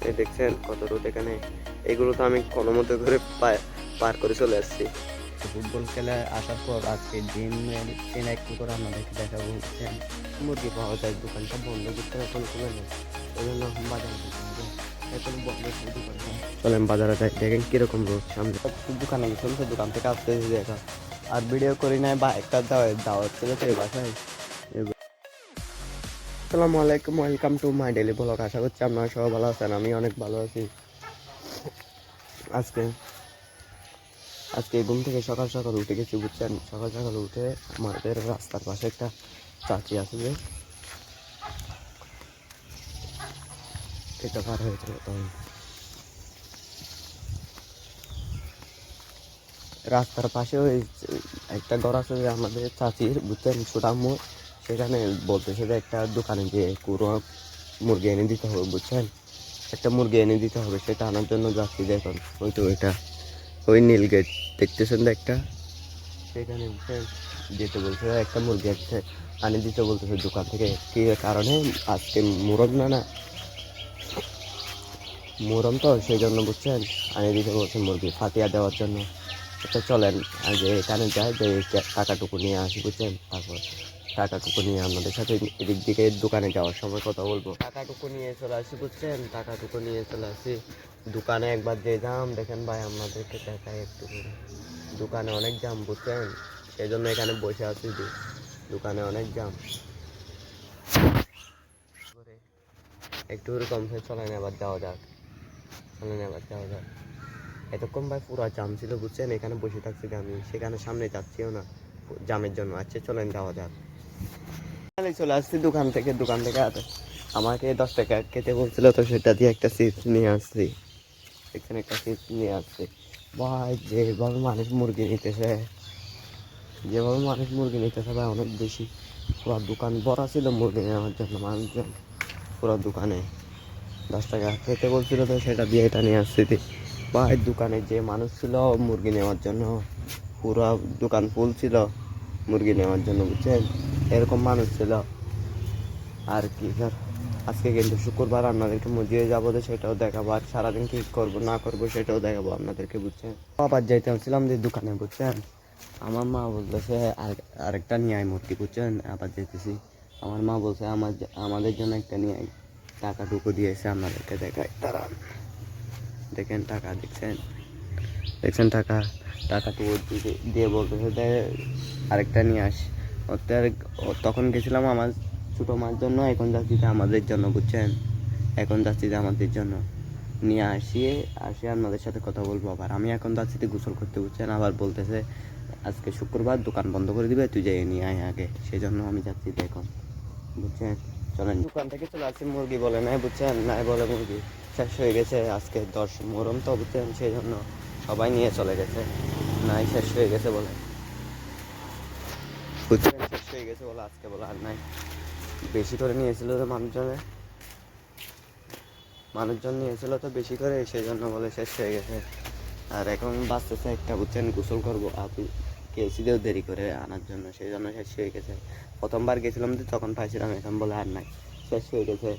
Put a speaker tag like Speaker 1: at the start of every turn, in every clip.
Speaker 1: এই দেখছেন কত রোদ এখানে। এগুলো তো আমি কোনো মতো করে পার করে চলে আসছি। ফুটবল খেলা আসার পর আজকে দিন একটু করে আপনাদেরকে দেখাবো। বুঝছেন মুরগি পাওয়া যায়, দোকানটা বন্ধ করতে এখন খুলে নেই, ওই জন্য বাজারে যেতে হবে। এখন বন্ধ করে দোকানটা, চলেন বাজারে যাই। দেখেন কিরকম রোদ সামনে। দোকানে গেছিলাম তো দোকান থেকে আসতে দেখা আর ভিডিও করি নাই বা একটা দাওয়াত ছিল তো এই বাসায়। আসসালামু আলাইকুম, welcome to my daily blog. আশা করছি আপনারা সবাই ভালো আছেন, আমি অনেক ভালো আছি। আজকে আজকে ঘুম থেকে সকাল সকাল উঠে গেছি। বুঝছেন সকাল সকাল উঠে আমাদের রাস্তার পাশে একটা চাচি আছে যে এটা পার হয়েছিল, তখন রাস্তার পাশে ওই একটা ঘর আছে যে আমাদের চাচির, বুঝছেন ছোটাম্মু, সেখানে বলতেছে যে একটা দোকানে গিয়ে পুরো মুরগি এনে দিতে হবে। বুঝছেন একটা মুরগি এনে দিতে হবে, সেটা আনার জন্য যাচ্ছি। দেখুন ওই তো ওইটা ওই নীল গেট দেখতেছেন তো একটা, সেখানে যেতে বলছে একটা মুরগি একটা আনি দিতে বলতেছে দোকান থেকে। কি কারণে আজকে মুরগ না মুরম তো সেই জন্য, বুঝছেন আনি দিতে বলছে মুরগি ফাতিয়া দেওয়ার জন্য। তো চলেন আগে এখানে যাই, যে টাকাটুকু নিয়ে আসি। বুঝছেন তারপর টাকাটুকু নিয়ে আপনাদের সাথে এদিক দিকে দোকানে যাওয়ার সময় কথা বলবো। টাকাটুকু নিয়ে চলে আসি, বুঝছেন টাকাটুকু নিয়ে চলে আসি দোকানে। একবার যে দাম দেখেন ভাই, আপনাদেরকে দেখাই একটু করে। দোকানে অনেক জাম, বুঝছেন সেই জন্য এখানে বসে আছি। দোকানে অনেক জাম, একটু কম হয়ে চলেন আবার যাওয়া যাক। এতক্ষণ ভাই পুরো জাম ছিল, বুঝছেন এখানে বসে থাকছি আমি, সেখানে সামনে যাচ্ছিও না জামের জন্য। আচ্ছা চলেন যাওয়া যাক। চলে আসছি দোকান থেকে আমাকে 10 টাকা খেতে বলছিল, তো সেটা দিয়ে একটা চিপস নিয়ে আসছি। এখানে একটা চিপস নিয়ে আসছি। ভাই যেভাবে মানুষ মুরগি নিতেছে ভাই অনেক বেশি। পুরো দোকান ভরা ছিল মুরগি নেওয়ার জন্য মানুষজন। পুরো দোকানে 10 টাকা খেতে বলছিল, তো সেটা দিয়ে এটা নিয়ে আসছি। ভাই দোকানে যে মানুষ ছিল মুরগি নেওয়ার জন্য, পুরো দোকান ফুল ছিল মুরগি নেওয়ার জন্য, বুঝছেন এরকম মানুষ ছিল। আর কি স্যার, আজকে কিন্তু শুক্রবার, আপনাদেরকে মসজিদে যাবো তো সেটাও দেখাবো, আর সারাদিন কি করবো না করবো সেটাও দেখাবো আপনাদেরকে। বুঝছেন আবার যাইতে হচ্ছিলাম যে দোকানে, বুঝছেন আমার মা বলতেছে আরেকটা নিয়ে আয় মুরগি। বুঝছেন আবার যেতেছি, আমার মা বলছে আমাদের জন্য একটা নিয়ে আয়। টাকাটুকু দিয়েছে, আপনাদেরকে দেখায় তারা। দেখেন টাকা, দেখছেন টাকাটুকু দিয়ে বলতেছে আরেকটা নিয়ে আস। তখন গেছিলাম আমার ছোটো মার জন্য, এখন যাচ্ছি আমাদের জন্য। বুঝছেন এখন যাচ্ছি আমাদের জন্য নিয়ে আসি আপনাদের সাথে কথা বলবো। আবার আমি এখন যাচ্ছি গোসল করতে। বুঝছেন আবার বলতেছে আজকে শুক্রবার দোকান বন্ধ করে দিবে, তুই যাই নিয়ে আয় আগে। সেই জন্য আমি যাচ্ছি এখন। বুঝছেন চলেন দোকান থেকে চলে আসছি। মুরগি বলে নাই, বুঝছেন নাই বলে মুরগি শেষ হয়ে গেছে। আজকে 10 মুহররম তো, বুঝছেন সেই জন্য সবাই নিয়ে চলে গেছে। নাই শেষ হয়ে গেছে বলে, বুঝছেন শেষ হয়ে গেছে বলে আজকে বলে আর নাই। বেশি করে নিয়েছিল তো মানুষজন নিয়েছিল তো বেশি করে, সেই জন্য বলে শেষ হয়ে গেছে। আর এখন বাঁচতেছে একটা, বুঝছেন গোসল করবো। আপনি কেসিতেও দেরি করে আনার জন্য, সেই জন্য শেষ হয়ে গেছে। প্রথমবার গেছিলাম তো তখন পাইছিলাম, এখন বলে আর নাই শেষ হয়ে গেছে।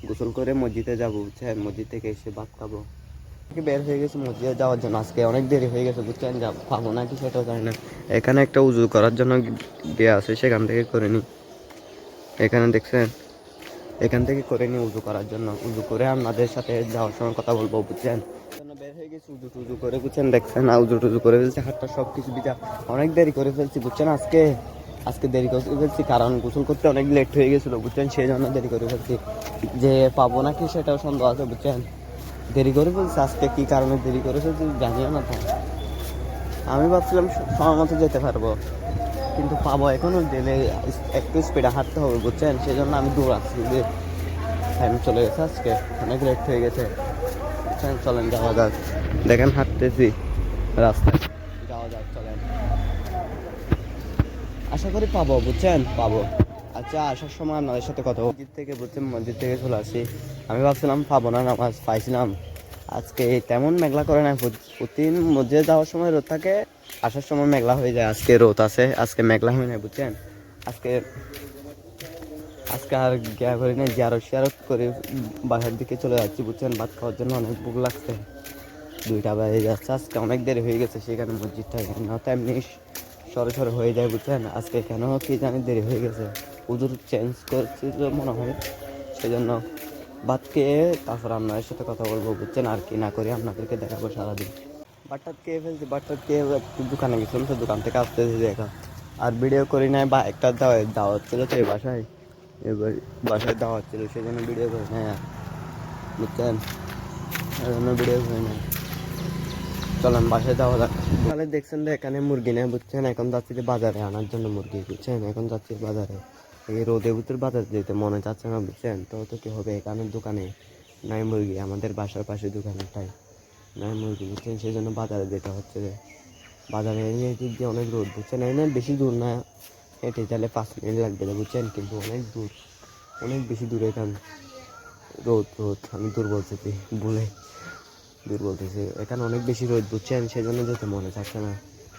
Speaker 1: গোসল করে মসজিদে যাবো, বুঝছেন মসজিদ থেকে এসে ভাত খাবো। বের হয়ে গেছে মসজিদে যাওয়ার জন্য, আজকে অনেক দেরি হয়ে গেছে। বুঝছেন পাবো নাকি সেটাও জানি না। এখানে একটা উজু করার জন্য দেওয়া আছে, সেখান থেকে করে নি। এখানে দেখছেন এখান থেকে করে নি উজু করার জন্য। উজু করে আপনাদের সাথে যাওয়ার সময় কথা বলবো। বুঝছেন বের হয়ে গেছি উজু টুজু করে, বুঝছেন দেখছেন উজু টুজু করে ফেলছি, হাতটা সব কিছু ভিজা। অনেক দেরি করে ফেলছি, বুঝছেন আজকে দেরি করে ফেলছি কারণ গোসল করতে অনেক লেট হয়ে গেছিলো। বুঝছেন সেই জন্য দেরি করে ফেলছি। যে পাবো নাকি সেটাও সন্দেহ আছে। বুঝছেন দেরি করে ফেলছি আজকে, কি কারণে দেরি করে ফেলছি জানিও না। তাই আমি ভাবছিলাম সময় মতো যেতে পারবো, কিন্তু পাবো এখনো গেলে একটু স্পিডে হাঁটতে হবে। বুঝছেন সেই জন্য আমি দৌড়াচ্ছি, যে টাইম চলে গেছে, আজকে অনেক লেট হয়ে গেছে। বুঝছেন চলেন যাওয়া যাক। দেখেন হাঁটতেছি রাস্তায়, যাওয়া যাক চলেন। আশা করি পাবো, বুঝছেন পাবো। আচ্ছা আসার সময় আপনাদের সাথে কথা মসজিদ থেকে চলে আসি। আমি ভাবছিলাম পাবো না, নামাজ পাইছিলাম। আজকে তেমন মেঘলা করে না, প্রতিদিন মসজিদে যাওয়ার সময় রোদ থাকে, আসার সময় মেঘলা হয়ে যায়। আজকে রোদ আছে, আজকে মেঘলা হয় না। বুঝছেন আজকে আজকে আর গিয়া করি না, জিয়ারত করে বাসার দিকে চলে যাচ্ছি বুঝছেন। ভাত খাওয়ার জন্য অনেক ভোগ লাগছে, 2টা বেজে যাচ্ছে। আজকে অনেক দেরি হয়ে গেছে, সেখানে মসজিদটা এখানে না তো এমনি সরে সরে হয়ে যায় বুঝছেন। আজকে কেন কি জানি দেরি হয়ে গেছে, হুজুর চেঞ্জ করছিল মনে হয়, সেই জন্য ভাত খেয়ে তারপর আপনাদের সাথে কথা বলবো বুঝছেন। আর কি না করি আপনাদেরকে দেখাবো সারাদিন। বাট্টাত খেয়ে ফেলছি, বাট্টাত খেয়ে একটু দোকানে গেছিলাম, তো দোকান থেকে আসতেছি দেখা। আর ভিডিও করি নাই, বা একটা দাওয়াত ছিল তো এই বাসায়, এবার বাসায় দাওয়াত ছিল, সেই জন্য ভিডিও করি নাই আর বুঝছেন, সেই জন্য ভিডিও করি নাই। চলেন বাসায় যাওয়া যাক। তাহলে দেখছেন তো এখানে মুরগি নেই বুঝছেন, এখন যাচ্ছি যে বাজারে আনার জন্য মুরগি বুঝছেন। এখন যাচ্ছি বাজারে, এই রোদে ভিতর বাজার যেতে মনে যাচ্ছে না বুঝছেন। তো কি হবে, এখানে দোকানে নাই মুরগি, আমাদের বাসার পাশে দোকানটাই নাই মুরগি বুঝছেন, সেই জন্য বাজারে যেতে হচ্ছে। যে বাজারে এই দিক দিয়ে অনেক রোদ বুঝছেন, এই না বেশি দূর না, হেঁটে গেলে 5 মিনিট লাগবে না বুঝছেন, কিন্তু অনেক দূর, অনেক বেশি দূরে। এখান রোদ রোদ আমি দূর বলতেছি বলে দূর বলতেছি, এখানে অনেক বেশি রোদ বুঝছেন, সেই জন্য যেতে মনে থাকছে না।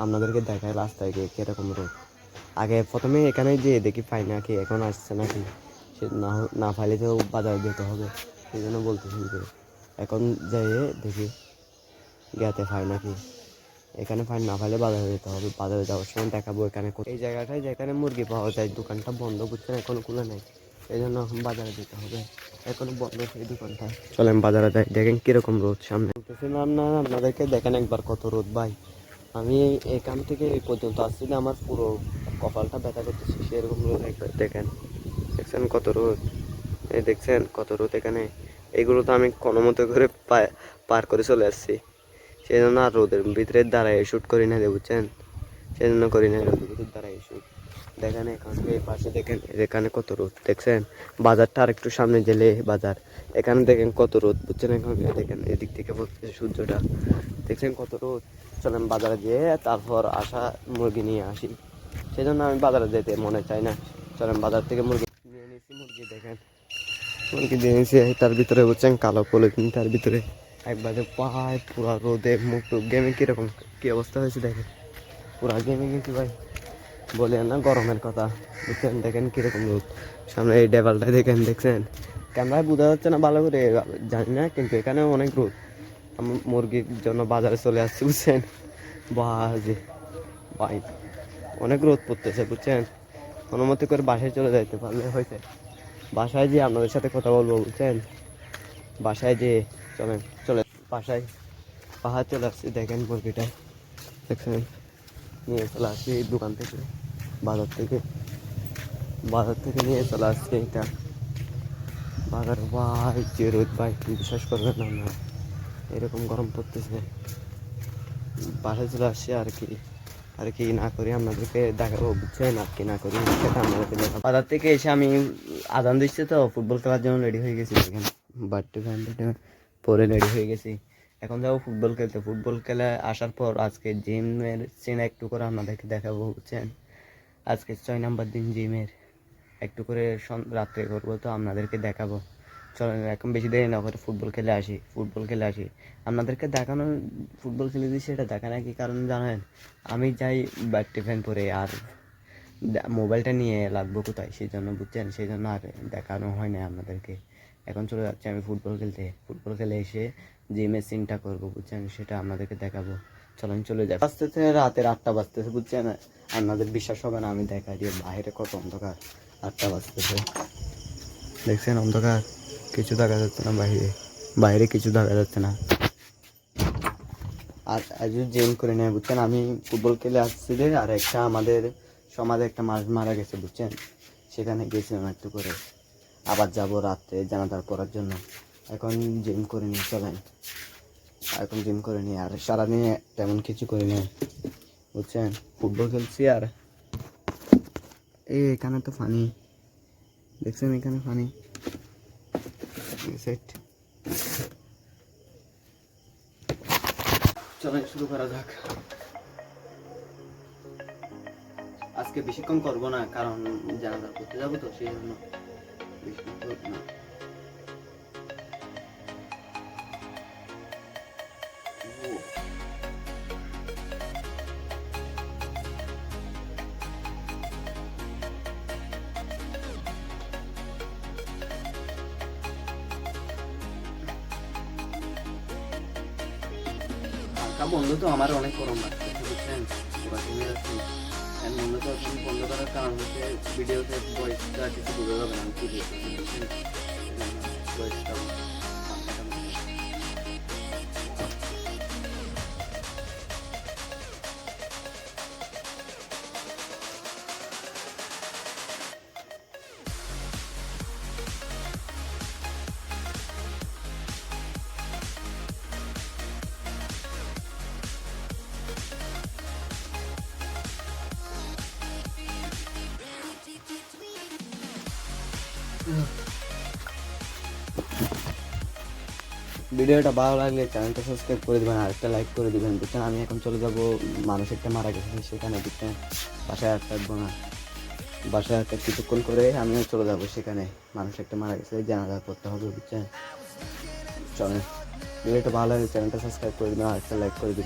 Speaker 1: আপনাদেরকে দেখায় রাস্তায় গিয়ে কীরকম রোদ। আগে প্রথমে এখানে যেয়ে দেখি পাই নাকি, এখন আসছে নাকি, সে না না পাইলে তো বাজারে যেতে হবে, সেই জন্য বলতেছি যে এখন যেয়ে দেখি গেতে পাই নাকি। এখানে ফাইন না পাইলে বাজারে যেতে হবে, বাজারে যাওয়ার সময় দেখাবো এখানে এই জায়গাটায় যেখানে মুরগি পাওয়া যায়। দোকানটা বন্ধ বুঝছেন, এখনো খুলে নেই, এই জন্য এখন বাজারে যেতে হবে, এখনো বন্ধ সেই দোকানটা। চলেন বাজারে যাই, দেখেন কিরকম রোদ সামনে। বলতেছিলাম না আপনাদেরকে, দেখেন একবার কত রোদ ভাই। আমি এখান থেকে এই পর্যন্ত আসছি না, আমার পুরো কপালটা ব্যথা করতেছে, সেরকম রোদ একবার দেখেন। দেখছেন কত রোদ, এই দেখছেন কত রোদ এখানে। এইগুলো তো আমি কোনো মতো করে পার করে চলে আসছি, সেই জন্য আর রোদের ভিতরে দাঁড়ায় শ্যুট করি না বুঝছেন, সেই জন্য করি না রোদের ভিতরে দাঁড়ায় শ্যুট। দেখেন এখান থেকে পাশে দেখেন, এখানে কত রোদ দেখছেন। বাজারটা আর একটু সামনে গেলে বাজার, এখানে দেখেন কত রোদ বুঝছেন। এখন দেখেন এদিক থেকে বলতেছে সূর্যটা, দেখছেন কত রোদ। চলেন বাজারে যেয়ে তারপর মুরগি নিয়ে আসি, সেই জন্য আমি বাজারে যেতে মনে চাই না। চলেন বাজার থেকে মুরগি নিয়ে নিয়েছি, মুরগি দেখেন মুরগি দিয়ে নিয়েছি, তার ভিতরে বুঝছেন কালো পলিথিন, তার ভিতরে একবারে পায় পুরা রোদে মুখ টুক গেমে কীরকম কী অবস্থা হয়েছে দেখেন, পুরা গেমে গেছি ভাই, বলে না গরমের কথা বুঝছেন। দেখেন কীরকম রোদ, সামনে এই ডেবালটা দেখেন, দেখছেন ক্যামেরায় বোঝা যাচ্ছে না ভালো করে জানি না, কিন্তু এখানে অনেক রোদ। আমি মুরগির জন্য বাজারে চলে আসছি বুঝছেন, বাজে ভাই অনেক রোদ পড়তেছে বুঝছেন। কোনো মতো করে বাসায় চলে যাইতে পারলে হয়েছে, বাসায় যেয়ে আপনাদের সাথে কথা বলবো বুঝছেন। বাসায় যেয়ে চলেন চলেন বাসায়, পাহাড় চলে আসছি, দেখেন মুরগিটা দেখছেন, নিয়ে চলে আসছি দোকান থেকে, বাজার থেকে নিয়ে চলে আসছি এটা বাজার। ভাই যে রোদ ভাই, বিশ্বাস করবেন না না, এরকম গরম পড়তেছে। বাসায় চলে আসছি, আর কি না করি আপনাদেরকে দেখাবো বুঝছেন, আর কি না করি সেটা আপনাদেরকে দেখাবো। বাজার থেকে এসে আমি আজান দিচ্ছে তো ফুটবল খেলার জন্য রেডি হয়ে গেছি, দেখেন বাড়িতে পরে রেডি হয়ে গেছি। এখন যাবো ফুটবল খেলতে, ফুটবল খেলে আসার পর আজকে জিমের সিন একটু করে আপনাদেরকে দেখাবো বুঝছেন। আজকে 6 নাম্বার দিন জিমের, একটু করে রাত্রে করবো, তো আপনাদেরকে দেখাবো। চলেন এখন বেশি দেরি না করে ফুটবল খেলে আসি আপনাদেরকে দেখানো। ফুটবল খেলে দিই সেটা দেখা নাকি, কারণ জানেন আমি যাই ব্যাট ফ্যান পরে, আর মোবাইলটা নিয়ে লাগবো কোথায়, সেই জন্য বুঝছেন, সেই জন্য আর দেখানো হয় না আপনাদেরকে। এখন চলে যাচ্ছি আমি ফুটবল খেলে এসে জিমের সিনটা করবো বুঝছেন, সেটা আপনাদেরকে দেখাবো। চলেন চলে যাই। বাজতেছে রাতের 8টা বাজতেছে বুঝছেন, আপনাদের বিশ্বাস হবে না, আমি দেখা দিয়ে বাইরে কত অন্ধকার, 8টা বাজতেছে দেখছেন অন্ধকার, কিছু দেখা যাচ্ছে না, বাইরে কিছু দেখা যাচ্ছে না। আর জিম করে নেয় বুঝছেন, আমি ফুটবল খেলে আসছি রে, আর একটা আমাদের সমাজে একটা মাছ মারা গেছে বুঝছেন, সেখানে গেছিলাম একটু করে, আবার যাব রাত্রে জানাজার পড়ার জন্য। এখন জিম করে নিই চলেন, এখন জিম করে নিই, আর সারাদিনে তেমন কিছু করে নিই বুঝছেন, ফুটবল খেলছি। আর এখানে তো ফানি দেখছেন, এখানে ফানি সেট। চলেন শুরু করা যাক। আজকে বেশিক্ষণ করবো না, কারণ জানাজা করতে যাবো তো, সেই জন্য বেশিক্ষণ করবো না। পাখা বন্ধ তো আমার অনেক গরম লাগছে বুঝছেন, পুরো টিমে আছি। ফ্যান বন্ধ তো এখন বন্ধ করার কারণ হচ্ছে ভিডিওতে ভয়েসটা কিছু বোঝা যাবে না, আমি কি বলতেছি বুঝছেন, ভয়েসটা ভিডিওটা ভালো লাগলে চ্যানেলটা সাবস্ক্রাইব করে দিবেন আর একটা লাইক করে দিবেন বুঝছেন। আমি এখন চলে যাব, মানুষ একটা মারা গেছে সেখানে বুঝছেন, বাসায় আর থাকবো না, বাসায় একটা কিছুক্ষণ করে আমিও চলে যাব সেখানে, মানুষ একটা মারা গেছে জানাজা করতে হবে বুঝছেন। চলেন, ভিডিওটা ভালো লাগলে চ্যানেলটা সাবস্ক্রাইব করে দিবেন আর একটা লাইক করে দিবেন।